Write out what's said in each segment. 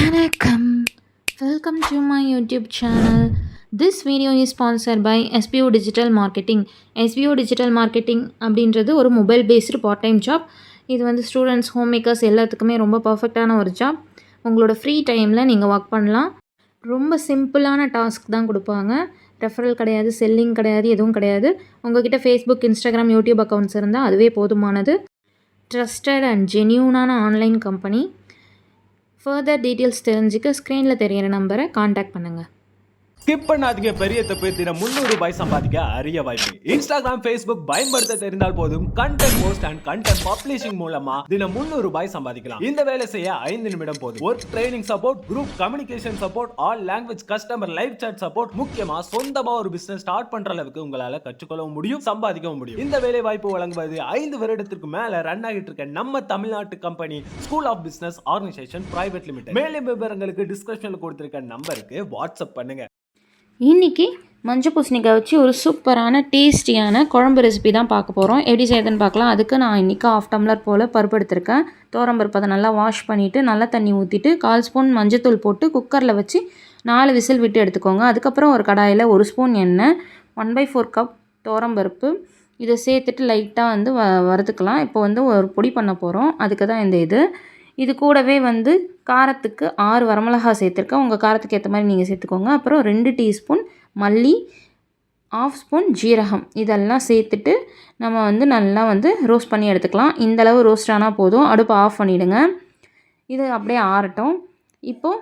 Vanakkam. Welcome to my YouTube channel. This video is sponsored by SBO Digital Marketing. SBO Digital Marketing அப்படின்றது ஒரு mobile based part time job. இது வந்து students, home makers எல்லாத்துக்குமே ரொம்ப பர்ஃபெக்டான ஒரு job. உங்களோட ஃப்ரீ டைமில் நீங்கள் ஒர்க் பண்ணலாம். ரொம்ப சிம்பிளான டாஸ்க் தான் கொடுப்பாங்க. ரெஃபரல் கிடையாது, செல்லிங் கிடையாது, எதுவும் கிடையாது. உங்கள்கிட்ட ஃபேஸ்புக், இன்ஸ்டாகிராம், யூடியூப் அக்கௌண்ட்ஸ் இருந்தால் அதுவே போதுமானது. ட்ரஸ்டட் அண்ட் ஜென்யூனான ஆன்லைன் கம்பெனி. ஃபர்தர் டீட்டெயில்ஸ் தெரிஞ்சுக்க ஸ்க்ரீனில் தெரிகிற நம்பரை காண்டாக்ட் பண்ணுங்கள். ஸ்கிப் பண்ணாதீங்க, பெரிய தப்பு. தினம் 300 ரூபாய் சம்பாதிக்க அரிய வாய்ப்பு. இன்ஸ்டாகிராம், ஃபேஸ்புக் பயன்படுத்த தெரிந்தால் போதும். Content post and content publishing மூலமா தினம் 300 ரூபாய் சம்பாதிக்கலாம். இந்த வேலை செய்ய 5 நிமிடம் போதும். Work training support, group communication support, all language, customer live chat support. முக்கியமா சொந்தமா ஒரு பிசினஸ் ஸ்டார்ட் பண்ற அளவுக்கு உங்களால கற்றுக்கொள்ளவும் முடியும், சம்பாதிக்கவும் முடியும். இந்த வேலை வாய்ப்பு வழங்குவது 5 வருடத்திற்கு மேல ரன் ஆகிட்டு இருக்க நம்ம தமிழ்நாட்டு company school of business organisation private limited. மேலும் விவரங்களுக்கு டிஸ்கிரிப்ஷன்ல கொடுத்திருக்க நம்பருக்கு வாட்ஸ்அப் பண்ணுங்க. இன்றைக்கி மஞ்சள் பூசணிக்காய் வச்சு ஒரு சூப்பரான டேஸ்டியான குழம்பு ரெசிபி தான் பார்க்க போகிறோம். எப்படி செய்யுதுன்னு பார்க்கலாம். அதுக்கு நான் இன்றைக்கி 1/2 டம்ளர் போல் பருப்பு எடுத்திருக்கேன். துவரம்பருப்பு அதை நல்லா வாஷ் பண்ணிவிட்டு நல்லா தண்ணி ஊற்றிட்டு 1/4 ஸ்பூன் மஞ்சத்தூள் போட்டு குக்கரில் வச்சு 4 விசில் விட்டு எடுத்துக்கோங்க. அதுக்கப்புறம் ஒரு கடாயில் 1 ஸ்பூன் எண்ணெய், 1/4 கப் துவரம்பருப்பு இதை சேர்த்துட்டு லைட்டாக வந்து வறுத்துக்கலாம். இப்போ வந்து ஒரு பொடி பண்ண போகிறோம், அதுக்கு தான் இது கூடவே வந்து காரத்துக்கு 6 வரமிளகாய் சேர்த்துருக்கேன். உங்கள் காரத்துக்கு ஏற்ற மாதிரி நீங்கள் சேர்த்துக்கோங்க. அப்புறம் 2 டீஸ்பூன் மல்லி, 1/2 ஸ்பூன் ஜீரகம் இதெல்லாம் சேர்த்துட்டு நம்ம வந்து நல்லா வந்து ரோஸ்ட் பண்ணி எடுத்துக்கலாம். இந்தளவு ரோஸ்ட் ஆனால் போதும். அடுப்பை ஆஃப் பண்ணிவிடுங்க. இது அப்படியே ஆறட்டும். இப்போது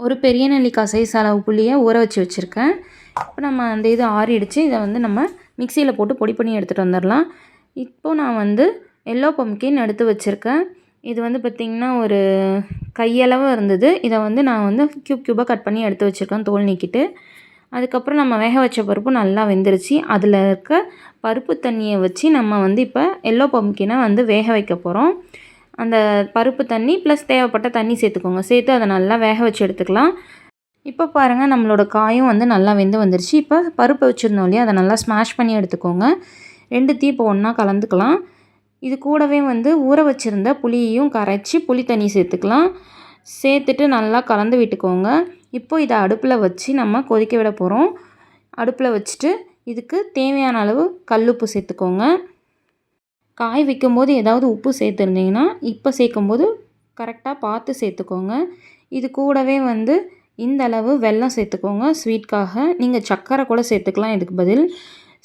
ஒரு பெரிய நெல்லிக்காய் சைஸ் அளவு புளியை ஊற வச்சுருக்கேன். இப்போ நம்ம அந்த இது ஆறிடுச்சு. இதை வந்து நம்ம மிக்சியில் போட்டு பொடி பண்ணி எடுத்துகிட்டு வந்துடலாம். இப்போது நான் வந்து எல்லோ பம்ப்கின் எடுத்து வச்சுருக்கேன். இது வந்து பார்த்திங்கன்னா ஒரு கையளவு இருந்தது. இதை வந்து நான் வந்து க்யூபாக கட் பண்ணி எடுத்து வச்சுருக்கேன், தோல் நீக்கிட்டு. அதுக்கப்புறம் நம்ம வேக வச்ச பருப்பு நல்லா வெந்துருச்சு. அதில் இருக்க பருப்பு தண்ணியை வச்சு நம்ம வந்து இப்போ எல்லோ பம்ப்கினை வந்து வேக வைக்க போகிறோம். அந்த பருப்பு தண்ணி ப்ளஸ் தேவைப்பட்ட தண்ணி சேர்த்துக்கோங்க. சேர்த்து அதை நல்லா வேக வச்சு எடுத்துக்கலாம். இப்போ பாருங்கள், நம்மளோட காயும் வந்து நல்லா வெந்து வந்துருச்சு. இப்போ பருப்பு வச்சுருந்தோம் இல்லையா, அதை நல்லா ஸ்மாஷ் பண்ணி எடுத்துக்கோங்க. 2 இப்போ ஒன்றா கலந்துக்கலாம். இது கூடவே வந்து ஊற வச்சுருந்த புளியையும் கரைச்சி புளி தண்ணி சேர்த்துக்கலாம். சேர்த்துட்டு நல்லா கலந்து விட்டுக்கோங்க. இப்போது இதை அடுப்பில் வச்சு நம்ம கொதிக்க விட போகிறோம். அடுப்பில் வச்சுட்டு இதுக்கு தேவையான அளவு கல்லுப்பு சேர்த்துக்கோங்க. காய் வைக்கும்போது ஏதாவது உப்பு சேர்த்துருந்தீங்கன்னா இப்போ சேர்க்கும்போது கரெக்டாக பார்த்து சேர்த்துக்கோங்க. இது கூடவே வந்து இந்த அளவு வெல்லம் சேர்த்துக்கோங்க. ஸ்வீட்காக நீங்கள் சர்க்கரை கூட சேர்த்துக்கலாம் இதுக்கு பதில்.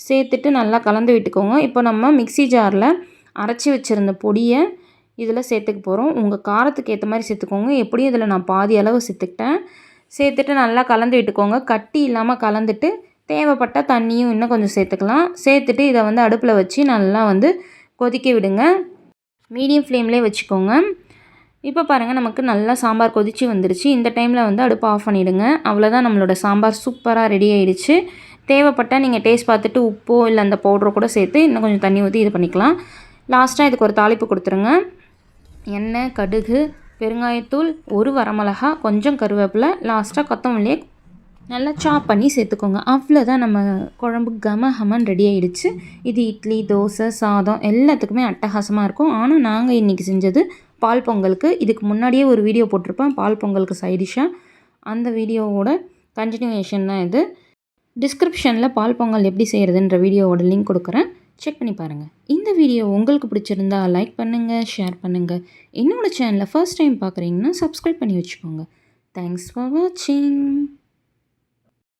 சேர்த்துட்டு நல்லா கலந்து விட்டுக்கோங்க. இப்போ நம்ம மிக்ஸி ஜாரில் அரைச்சி வச்சுருந்த பொடியை இதில் சேர்த்துக்க போகிறோம். உங்கள் காரத்துக்கு ஏற்ற மாதிரி சேர்த்துக்கோங்க. எப்படியும் இதில் நான் பாதி அளவு சேர்த்துக்கிட்டேன். சேர்த்துட்டு நல்லா கலந்து விட்டுக்கோங்க. கட்டி இல்லாமல் கலந்துட்டு தேவைப்பட்ட தண்ணியும் இன்னும் கொஞ்சம் சேர்த்துக்கலாம். சேர்த்துட்டு இதை வந்து அடுப்பில் வச்சு நல்லா வந்து கொதிக்க விடுங்க. மீடியம் ஃப்ளேம்லேயே வச்சுக்கோங்க. இப்போ பாருங்கள், நமக்கு நல்லா சாம்பார் கொதித்து வந்துருச்சு. இந்த டைமில் வந்து அடுப்பை ஆஃப் பண்ணிவிடுங்க. அவ்வளோதான், நம்மளோட சாம்பார் சூப்பராக ரெடி ஆகிடுச்சு. தேவைப்பட்டால் நீங்கள் டேஸ்ட் பார்த்துட்டு உப்போ இல்லை அந்த பவுடரோ கூட சேர்த்து இன்னும் கொஞ்சம் தண்ணி ஊற்றி இது பண்ணிக்கலாம். லாஸ்ட்டாக இதுக்கு ஒரு தாளிப்பு கொடுத்துருங்க. எண்ணெய், கடுகு, பெருங்காயத்தூள், 1 வரமிளகா, கொஞ்சம் கருவேப்பிலை, லாஸ்ட்டாக கொத்தமல்லியை நல்லா சாப் பண்ணி சேர்த்துக்கோங்க. அவ்வளோதான், நம்ம குழம்பு கம ரெடி ஆகிடுச்சு. இது இட்லி, தோசை, சாதம் எல்லாத்துக்குமே அட்டகாசமாக இருக்கும். ஆனால் நாங்கள் இன்றைக்கி செஞ்சது பால் பொங்கலுக்கு. இதுக்கு முன்னாடியே ஒரு வீடியோ போட்டிருப்பேன் பால் பொங்கலுக்கு சைடிஷாக. அந்த வீடியோவோட கண்டினியூவேஷன் தான் இது. டிஸ்கிரிப்ஷனில் பால் பொங்கல் எப்படி செய்கிறதுன்ற வீடியோவோட லிங்க் கொடுக்குறேன், செக் பண்ணி பாருங்கள். இந்த வீடியோ உங்களுக்கு பிடிச்சிருந்தா லைக் பண்ணுங்கள், ஷேர் பண்ணுங்கள். என்னோடய சேனலை ஃபர்ஸ்ட் டைம் பார்க்குறீங்கன்னா சப்ஸ்கிரைப் பண்ணி வச்சுக்கோங்க. தேங்க்ஸ் ஃபார் வாட்சிங்.